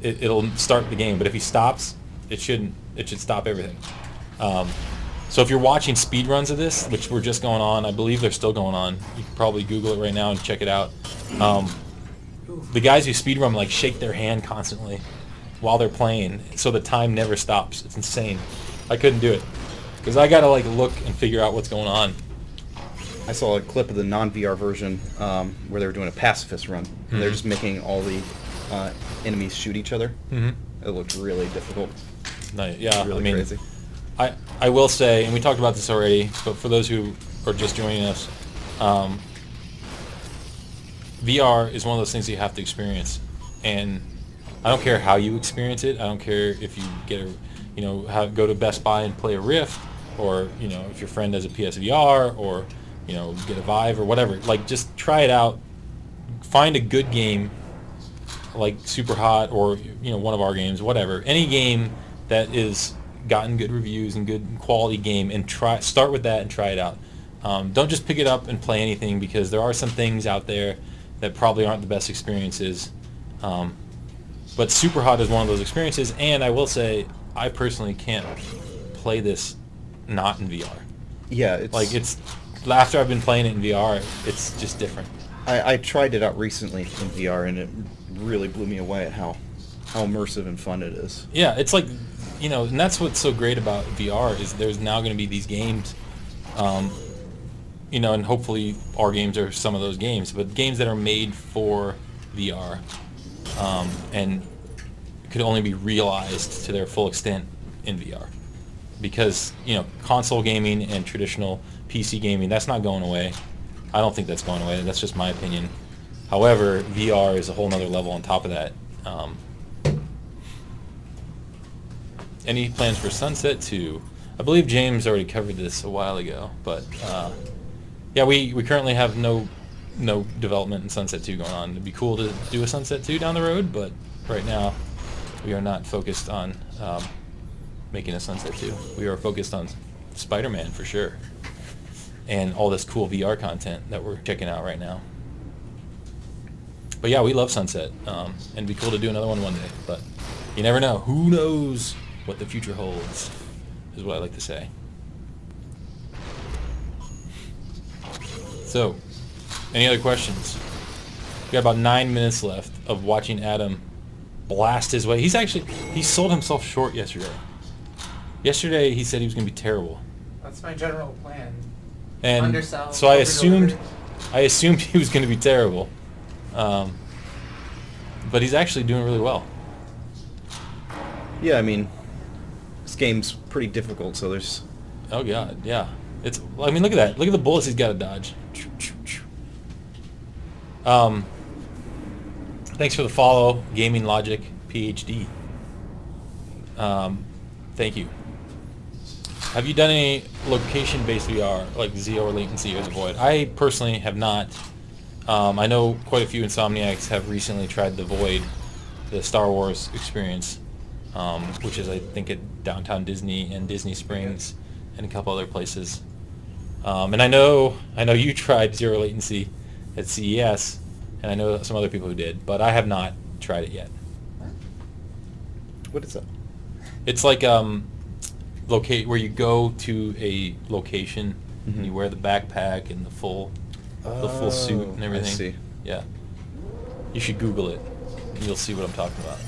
it'll start the game. But if he stops, it shouldn't. It should stop everything. So if you're watching speed runs of this, which were just going on, I believe they're still going on. You can probably Google it right now and check it out. The guys who speedrun like shake their hand constantly while they're playing, so the time never stops. It's insane. I couldn't do it because I gotta like look and figure out what's going on. I saw a clip of the non-VR version where they were doing a pacifist run. And they're just making all the enemies shoot each other. Mm-hmm. It looked really difficult. Yeah, Really I mean, crazy. I will say, and we talked about this already, but for those who are just joining us, VR is one of those things you have to experience, and I don't care how you experience it. I don't care if you get go to Best Buy and play a Rift, or if your friend has a PSVR, or get a Vive or whatever. Like, just try it out. Find a good game like Superhot or one of our games, whatever. Any game that is gotten good reviews and good quality game, and start with that and try it out. Don't just pick it up and play anything, because there are some things out there that probably aren't the best experiences. But Superhot is one of those experiences, and I will say I personally can't play this not in VR. Yeah, it's after I've been playing it in VR, it's just different. I tried it out recently in VR, and it really blew me away at how immersive and fun it is. Yeah, it's like, and that's what's so great about VR is there's now going to be these games, and hopefully our games are some of those games, but games that are made for VR, and could only be realized to their full extent in VR. Because, console gaming and traditional PC gaming, that's not going away. I don't think that's going away. That's just my opinion. However, VR is a whole nother level on top of that. Any plans for Sunset 2? I believe James already covered this a while ago, but Yeah, we currently have no development in Sunset 2 going on. It'd be cool to do a Sunset 2 down the road, but right now we are not focused on making a Sunset 2. We are focused on Spider-Man for sure, and all this cool VR content that we're checking out right now. But yeah, we love Sunset, and it'd be cool to do another one day, but you never know. Who knows what the future holds, is what I like to say. So, any other questions? We got about 9 minutes left of watching Adam blast his way. He sold himself short yesterday. Yesterday he said he was going to be terrible. That's my general plan. And Undersell, so I over-deliver. assumed he was going to be terrible. But he's actually doing really well. Yeah, I mean, this game's pretty difficult, so there's... Oh god, yeah. I mean, look at that. Look at the bullets he's got to dodge. Thanks for the follow, Gaming Logic PhD. Thank you. Have you done any location-based VR, like Zero Latency or The Void? I personally have not. I know quite a few Insomniacs have recently tried The Void, the Star Wars experience, which is, I think, at Downtown Disney and Disney Springs and a couple other places. And I know you tried Zero Latency at CES, and I know some other people who did, but I have not tried it yet. What is that? It's like locate where you go to a location and you wear the backpack and the full suit and everything. I see. Yeah. You should Google it, and you'll see what I'm talking about.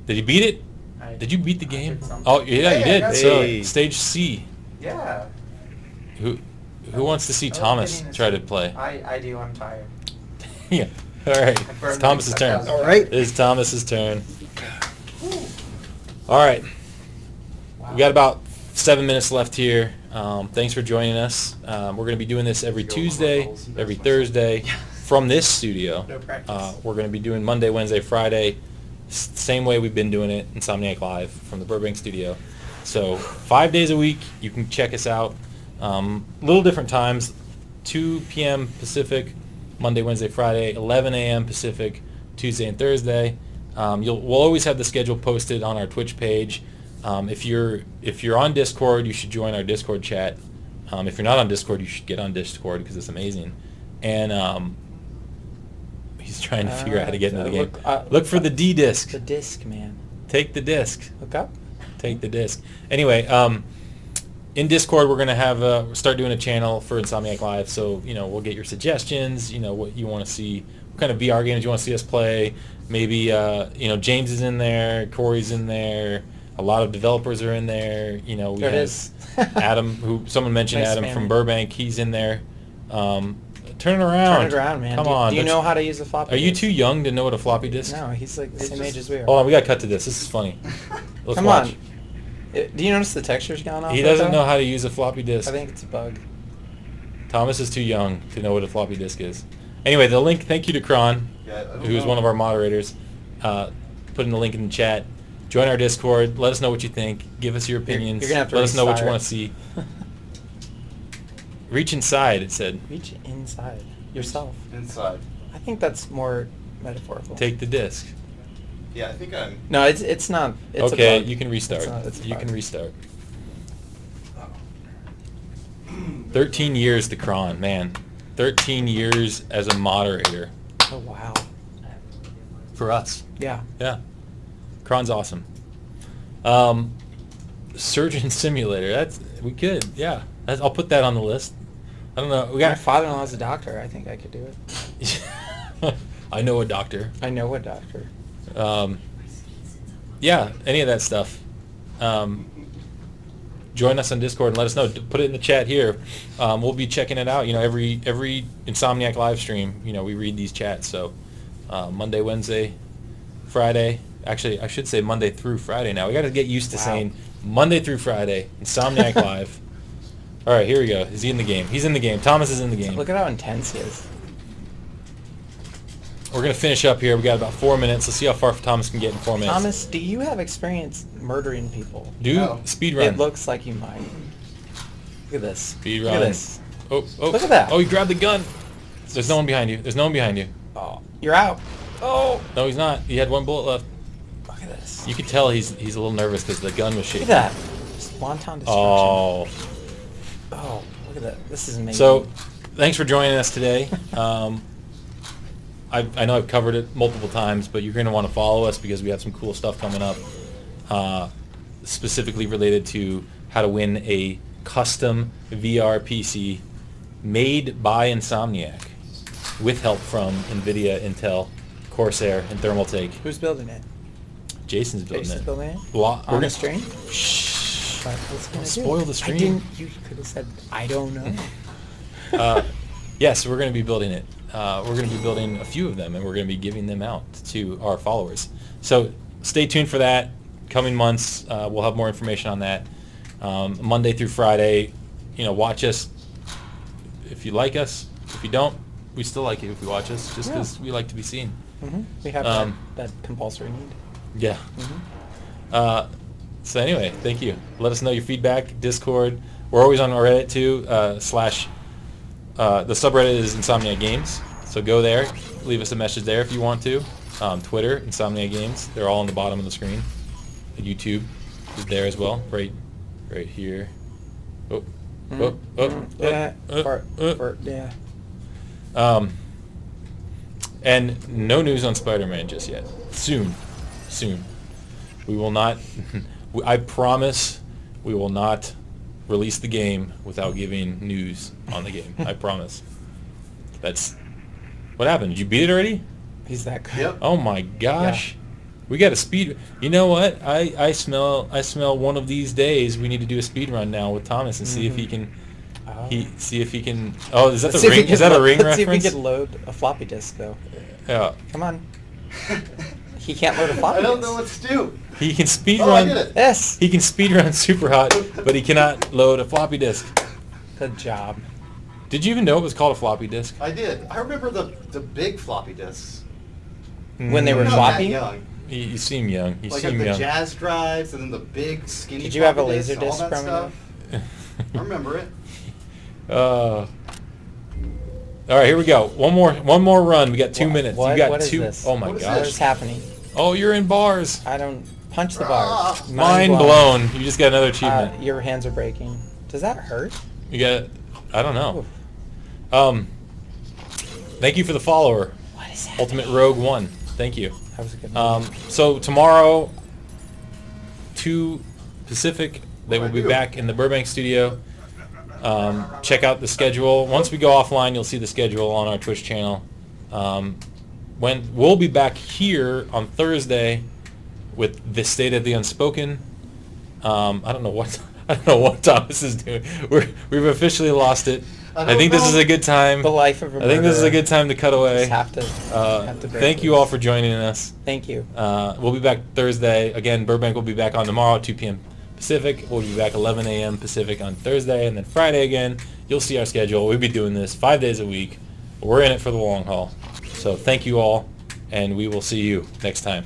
Did you beat it? Did you beat the game? Oh yeah, you did. So Hey. stage C. Yeah. Who wants to see Thomas try to play? I do. I'm tired. Yeah. All right. I burned It's Thomas's like turn. 1,000 All right. It is Thomas's turn. All right. Wow. We got about 7 minutes left here. Thanks for joining us. We're going to be doing this every Tuesday, every Thursday from this studio. No practice. We're going to be doing Monday, Wednesday, Friday, same way we've been doing it, Insomniac Live from the Burbank studio. So 5 days a week, you can check us out. Little different times, 2 p.m. Pacific, Monday, Wednesday, Friday, 11 a.m. Pacific, Tuesday and Thursday. We'll always have the schedule posted on our Twitch page. If you're on Discord, you should join our Discord chat. If you're not on Discord, you should get on Discord because it's amazing. And he's trying to figure out how to get into the game. Look for the D disc. The disc, man. Take the disc. Look up. Take the disc. Anyway, in Discord, we're gonna have start doing a channel for Insomniac Live. So we'll get your suggestions. What you want to see, what kind of VR games you want to see us play. Maybe James is in there, Corey's in there. A lot of developers are in there. We There it have is. Adam, who someone mentioned, Nice Adam man. from Burbank. He's in there. Turn it around. Turn it around, man. Come do, on. Do you don't know how to use a floppy Are you disk? too young to know what a floppy disk? No, he's like the same age as we are. Hold on, we gotta cut to this. This is funny. Let's Come watch. on. Do you notice the texture's gone off? He right doesn't now? know how to use a floppy disk. I think it's a bug. Thomas is too young to know what a floppy disk is. Anyway, the link. Thank you to Kron, who is one of our moderators. Putting the link in the chat. Join our Discord. Let us know what you think. Give us your opinions. You're gonna have to Let us know what you restart. want to see. Reach inside, it said. Reach inside yourself. Inside. I think that's more metaphorical. Take the disc. Yeah, I think I'm... No, it's not. It's Okay, a bug. you can restart. It's a You bug. can restart. 13 years to Kron, man. 13 years as a moderator Oh wow. for us. Yeah. Yeah. Kron's awesome. Surgeon Simulator. We could. Yeah. I'll put that on the list. I don't know. We My got. father-in-law's a doctor. I think I could do it. I know a doctor. I know a doctor. Yeah. Any of that stuff. Join us on Discord and let us know. Put it in the chat here. We'll be checking it out. Every Insomniac live stream. We read these chats. So Monday, Wednesday, Friday. Actually, I should say Monday through Friday now. We got to get used to Wow. saying Monday through Friday. Insomniac Live. All right, here we go. Is he in the game? He's in the game. Thomas is in the game. Look at how intense he is. We're going to finish up here. We got about 4 minutes. Let's see how far Thomas can get in 4 minutes. Thomas, do you have experience murdering people? Do No. speed run. It looks like you might. Look at this. Speed Look run. at this. Oh, oh. Look at that. Oh, he grabbed the gun. There's no one behind you. There's no one behind you. Oh, you're out. Oh, No, he's not. He had one bullet left. look at this. You could tell he's a little nervous because the gun was shaking. Look at that. Just wanton destruction. Oh. Oh, look at that. This is amazing. So, thanks for joining us today. I know I've covered it multiple times, but you're going to want to follow us because we have some cool stuff coming up, specifically related to how to win a custom VR PC made by Insomniac with help from NVIDIA, Intel, Corsair, and Thermaltake. Who's building it? Jason's building Jason's it. building it? We're On gonna- the stream? Shh. But what's gonna Spoil do? the stream. I didn't. You could have said, I don't know. Yes, we're going to be building it. We're going to be building a few of them, and we're going to be giving them out to our followers. So stay tuned for that. Coming months, we'll have more information on that. Monday through Friday, watch us if you like us. If you don't, we still like you if you watch us, just because we like to be seen. We have that compulsory need. Yeah. So anyway, thank you. Let us know your feedback. Discord. We're always on our Reddit too. The subreddit is Insomniac Games. So go there. Leave us a message there if you want to. Twitter, Insomniac Games. They're all on the bottom of the screen. YouTube is there as well. Right here. Oh. Yeah. Yeah. And no news on Spider-Man just yet. Soon. We will not. I promise we will not release the game without giving news on the game. I promise. That's what happened. Did you beat it already? He's that good. Yep. Oh my gosh. We got a speed. You know what? I smell one of these days we need to do a speed run now with Thomas and see if he can. See if he can. Oh, is that Let's the see if we ring? can Is that a lo- ring Let's see if we reference? can load a floppy disk though. Yeah. Come on. He can't load a floppy I don't disk. know what to do. He can speed Oh, I run. did it. Yes. He can speed run Superhot, but he cannot load a floppy disk. Good job. Did you even know it was called a floppy disk? I did. I remember the big floppy disks. When they were I'm not floppy? that young. You seem young. You Like seem the young. jazz drives and then the big skinny. Did you have a floppy laser disks, all disc that growing stuff? I remember it. All right, here we go. One more run. We got 2 minutes. What- You got what is two. this? Oh my What is gosh. What is happening? Oh, you're in bars. I don't punch the Ah. bars. Mind blown. You just got another achievement. Your hands are breaking. Does that hurt? You got. I don't know. Oof. Thank you for the follower. What is that? Ultimate Rogue 1. Thank you. That was a good one. So tomorrow, 2 Pacific, they will What'd I be do? back in the Burbank studio. Check out the schedule. Once we go offline, you'll see the schedule on our Twitch channel. When we'll be back here on Thursday with the State of the Unspoken. I don't know what Thomas is doing. We've officially lost it. I think this is a good time. The life of a I think this is a murderer. good time to cut away. Just have to break Thank you loose. all for joining us. Thank you. We'll be back Thursday. Again, Burbank will be back on tomorrow at 2 p.m. Pacific. We'll be back 11 a.m. Pacific on Thursday, and then Friday again. You'll see our schedule. We'll be doing this 5 days a week. We're in it for the long haul. So thank you all, and we will see you next time.